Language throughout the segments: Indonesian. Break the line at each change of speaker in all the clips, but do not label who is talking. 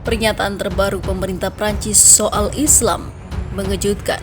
Pernyataan terbaru pemerintah Prancis soal Islam mengejutkan.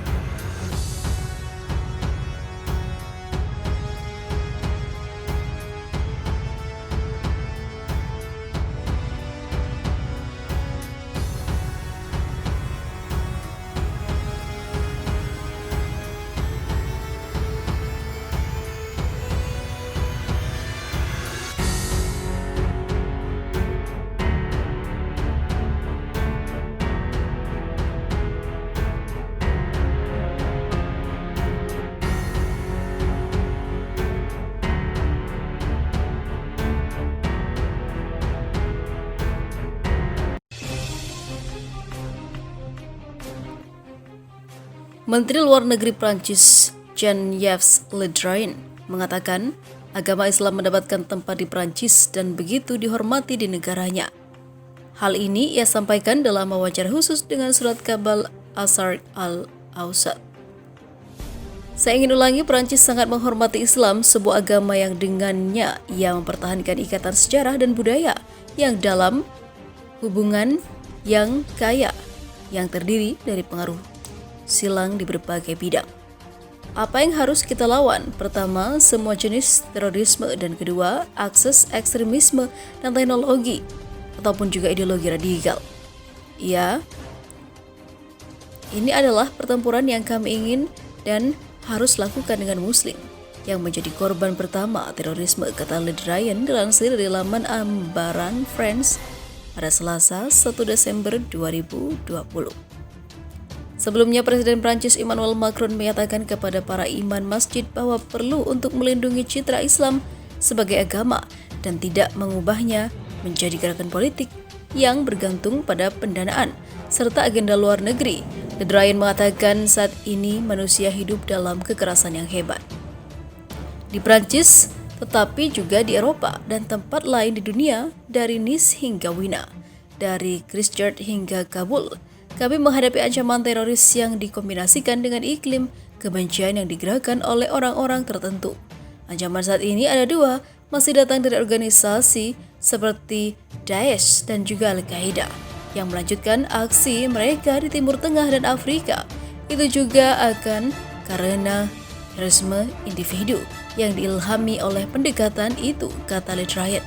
Menteri Luar Negeri Prancis Jean-Yves Le Drian mengatakan agama Islam mendapatkan tempat di Prancis dan begitu dihormati di negaranya. Hal ini ia sampaikan dalam wawancara khusus dengan surat kabar Al-Sharq Al-Awsat. Saya ingin ulangi, Prancis sangat menghormati Islam, sebuah agama yang dengannya ia mempertahankan ikatan sejarah dan budaya yang dalam, hubungan yang kaya, yang terdiri dari pengaruh silang di berbagai bidang. Apa yang harus kita lawan? Pertama, semua jenis terorisme, dan kedua, akses ekstremisme dan teknologi ataupun juga ideologi radikal. Ya, ini adalah pertempuran yang kami ingin dan harus lakukan dengan Muslim yang menjadi korban pertama terorisme, kata Le Drian dilansir dari laman Ambaran France pada Selasa 1 Desember 2020. Sebelumnya, Presiden Prancis Emmanuel Macron menyatakan kepada para imam masjid bahwa perlu untuk melindungi citra Islam sebagai agama dan tidak mengubahnya menjadi gerakan politik yang bergantung pada pendanaan serta agenda luar negeri. Le Drian mengatakan saat ini manusia hidup dalam kekerasan yang hebat. Di Prancis, tetapi juga di Eropa dan tempat lain di dunia, dari Nice hingga Wina, dari Christchurch hingga Kabul, kami menghadapi ancaman teroris yang dikombinasikan dengan iklim kebencian yang digerakkan oleh orang-orang tertentu. Ancaman saat ini ada dua, masih datang dari organisasi seperti Daesh dan juga Al-Qaeda yang melanjutkan aksi mereka di Timur Tengah dan Afrika. Itu juga akan karena terorisme individu yang diilhami oleh pendekatan itu, kata Le Drian.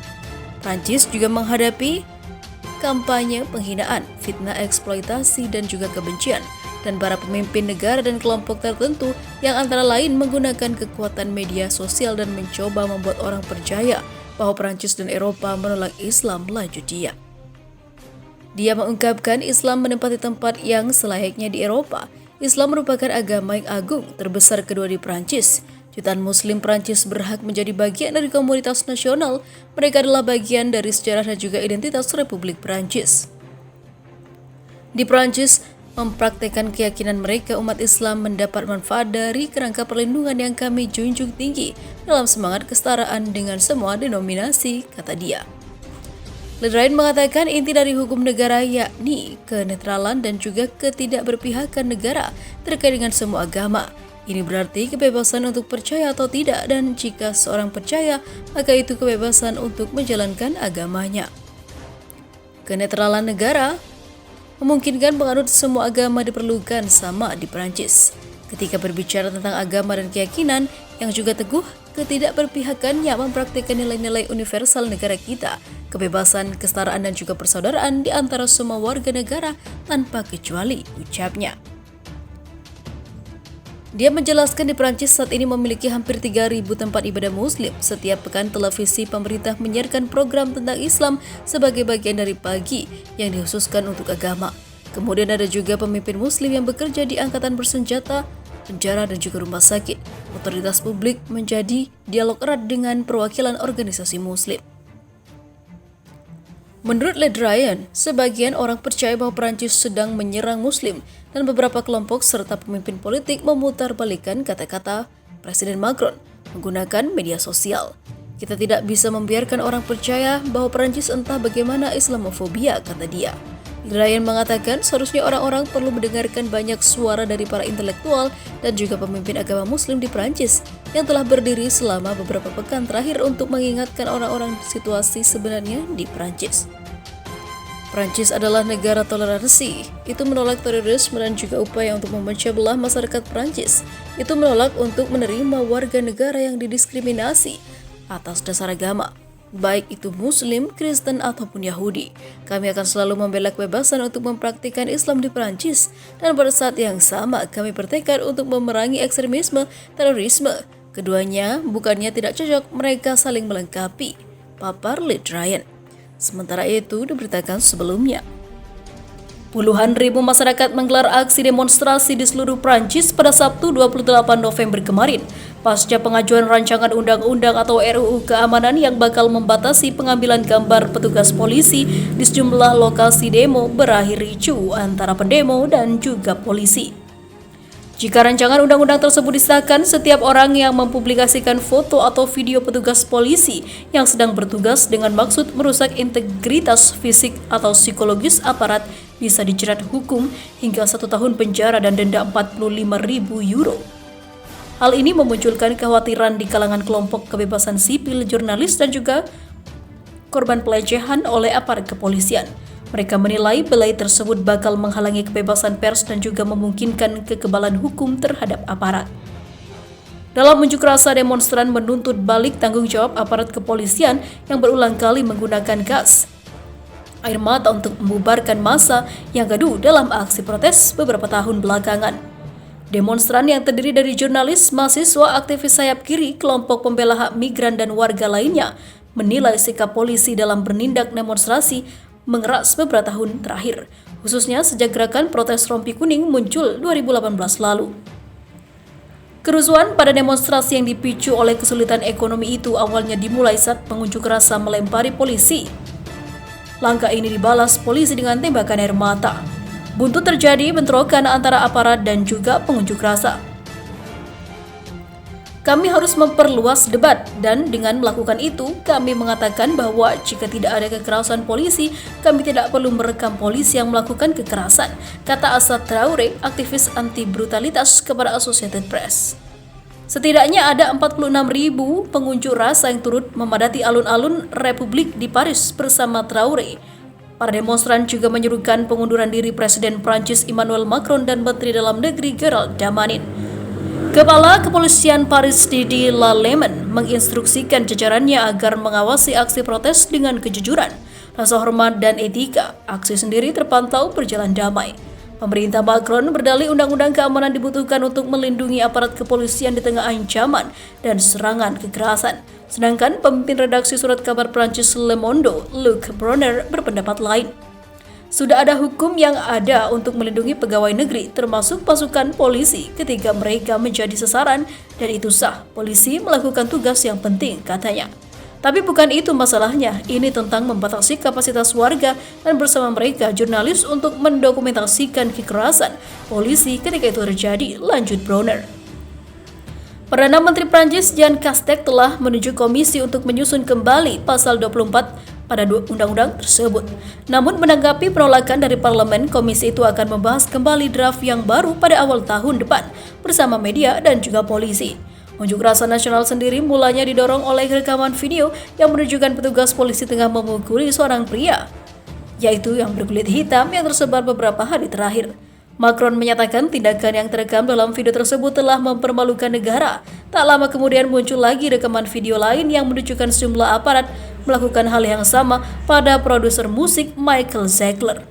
Prancis juga menghadapi kampanye penghinaan, fitnah, eksploitasi, dan juga kebencian dan para pemimpin negara dan kelompok tertentu yang antara lain menggunakan kekuatan media sosial dan mencoba membuat orang percaya bahwa Prancis dan Eropa menolak Islam, lanjut dia. Dia mengungkapkan Islam menempati tempat yang selayaknya di Eropa. Islam merupakan agama yang agung terbesar kedua di Prancis. Jutaan Muslim Prancis berhak menjadi bagian dari komunitas nasional. Mereka adalah bagian dari sejarah dan juga identitas Republik Prancis. Di Prancis, mempraktikkan keyakinan mereka, umat Islam mendapat manfaat dari kerangka perlindungan yang kami junjung tinggi dalam semangat kesetaraan dengan semua denominasi, kata dia. Le Drian mengatakan inti dari hukum negara yakni kenetralan dan juga ketidakberpihakan negara terkait dengan semua agama. Ini berarti kebebasan untuk percaya atau tidak, dan jika seorang percaya, maka itu kebebasan untuk menjalankan agamanya. Kenetralan negara memungkinkan penganut semua agama diperlukan sama di Prancis. Ketika berbicara tentang agama dan keyakinan yang juga teguh, ketidakberpihakannya mempraktikkan nilai-nilai universal negara kita, kebebasan, kesetaraan, dan juga persaudaraan di antara semua warga negara tanpa kecuali, ucapnya. Dia menjelaskan di Prancis saat ini memiliki hampir 3.000 tempat ibadah Muslim. Setiap pekan televisi pemerintah menyiarkan program tentang Islam sebagai bagian dari pagi yang dikhususkan untuk agama. Kemudian ada juga pemimpin Muslim yang bekerja di angkatan bersenjata, penjara, dan juga rumah sakit. Otoritas publik menjadi dialog erat dengan perwakilan organisasi Muslim. Menurut Le Drian, sebagian orang percaya bahwa Prancis sedang menyerang Muslim dan beberapa kelompok serta pemimpin politik memutarbalikkan kata-kata Presiden Macron menggunakan media sosial. Kita tidak bisa membiarkan orang percaya bahwa Prancis entah bagaimana Islamofobia, kata dia. Le Drian mengatakan seharusnya orang-orang perlu mendengarkan banyak suara dari para intelektual dan juga pemimpin agama Muslim di Prancis yang telah berdiri selama beberapa pekan terakhir untuk mengingatkan orang-orang situasi sebenarnya di Prancis. Prancis adalah negara toleransi. Itu menolak terorisme dan juga upaya untuk memecah belah masyarakat Prancis. Itu menolak untuk menerima warga negara yang didiskriminasi atas dasar agama, baik itu Muslim, Kristen, ataupun Yahudi. Kami akan selalu membela kebebasan untuk mempraktikkan Islam di Prancis, dan pada saat yang sama kami bertekad untuk memerangi ekstremisme, terorisme. Keduanya bukannya tidak cocok, mereka saling melengkapi, papar Le Drian. Sementara itu diberitakan sebelumnya, puluhan ribu masyarakat menggelar aksi demonstrasi di seluruh Prancis pada Sabtu 28 November kemarin, pasca pengajuan rancangan undang-undang atau RUU keamanan yang bakal membatasi pengambilan gambar petugas polisi di sejumlah lokasi demo berakhir ricuh antara pendemo dan juga polisi. Jika rancangan undang-undang tersebut disahkan, setiap orang yang mempublikasikan foto atau video petugas polisi yang sedang bertugas dengan maksud merusak integritas fisik atau psikologis aparat bisa dijerat hukum hingga 1 tahun penjara dan denda 45.000 euro. Hal ini memunculkan kekhawatiran di kalangan kelompok kebebasan sipil, jurnalis, dan juga korban pelecehan oleh aparat kepolisian. Mereka menilai belai tersebut bakal menghalangi kebebasan pers dan juga memungkinkan kekebalan hukum terhadap aparat. Dalam unjuk rasa, demonstran menuntut balik tanggung jawab aparat kepolisian yang berulang kali menggunakan gas air mata untuk membubarkan massa yang gaduh dalam aksi protes beberapa tahun belakangan. Demonstran yang terdiri dari jurnalis, mahasiswa, aktivis sayap kiri, kelompok pembela hak migran, dan warga lainnya menilai sikap polisi dalam bernindak demonstrasi mengeras beberapa tahun terakhir, khususnya sejak gerakan protes rompi kuning muncul 2018 lalu. Kerusuhan pada demonstrasi yang dipicu oleh kesulitan ekonomi itu awalnya dimulai saat pengunjuk rasa melempari polisi. Langkah ini dibalas polisi dengan tembakan air mata. Buntut terjadi bentrokan antara aparat dan juga pengunjuk rasa. Kami harus memperluas debat, dan dengan melakukan itu, kami mengatakan bahwa jika tidak ada kekerasan polisi, kami tidak perlu merekam polisi yang melakukan kekerasan, kata Assad Traoré, aktivis anti-brutalitas, kepada Associated Press. Setidaknya ada 46.000 pengunjuk rasa yang turut memadati alun-alun Republik di Paris bersama Traoré. Para demonstran juga menyerukan pengunduran diri Presiden Prancis Emmanuel Macron dan Menteri Dalam Negeri Gerald Damanin. Kepala Kepolisian Paris Didier Lallement menginstruksikan jajarannya agar mengawasi aksi protes dengan kejujuran, rasa hormat, dan etika. Aksi sendiri terpantau berjalan damai. Pemerintah Macron berdalih undang-undang keamanan dibutuhkan untuk melindungi aparat kepolisian di tengah ancaman dan serangan kekerasan. Sedangkan pemimpin redaksi surat kabar Prancis Le Monde, Luc Brunner, berpendapat lain. Sudah ada hukum yang ada untuk melindungi pegawai negeri, termasuk pasukan polisi, ketika mereka menjadi sasaran, dan itu sah. Polisi melakukan tugas yang penting, katanya. Tapi bukan itu masalahnya, ini tentang membatasi kapasitas warga dan bersama mereka jurnalis untuk mendokumentasikan kekerasan polisi ketika itu terjadi, lanjut Brunner. Perdana Menteri Prancis Jean Castex telah menunjuk komisi untuk menyusun kembali pasal 24 pada undang-undang tersebut. Namun menanggapi penolakan dari parlemen, komisi itu akan membahas kembali draft yang baru pada awal tahun depan bersama media dan juga polisi. Unjuk rasa nasional sendiri mulanya didorong oleh rekaman video yang menunjukkan petugas polisi tengah memukuli seorang pria, yaitu yang berkulit hitam, yang tersebar beberapa hari terakhir. Macron menyatakan tindakan yang terekam dalam video tersebut telah mempermalukan negara. Tak lama kemudian muncul lagi rekaman video lain yang menunjukkan sejumlah aparat melakukan hal yang sama pada produser musik Michael Ziegler.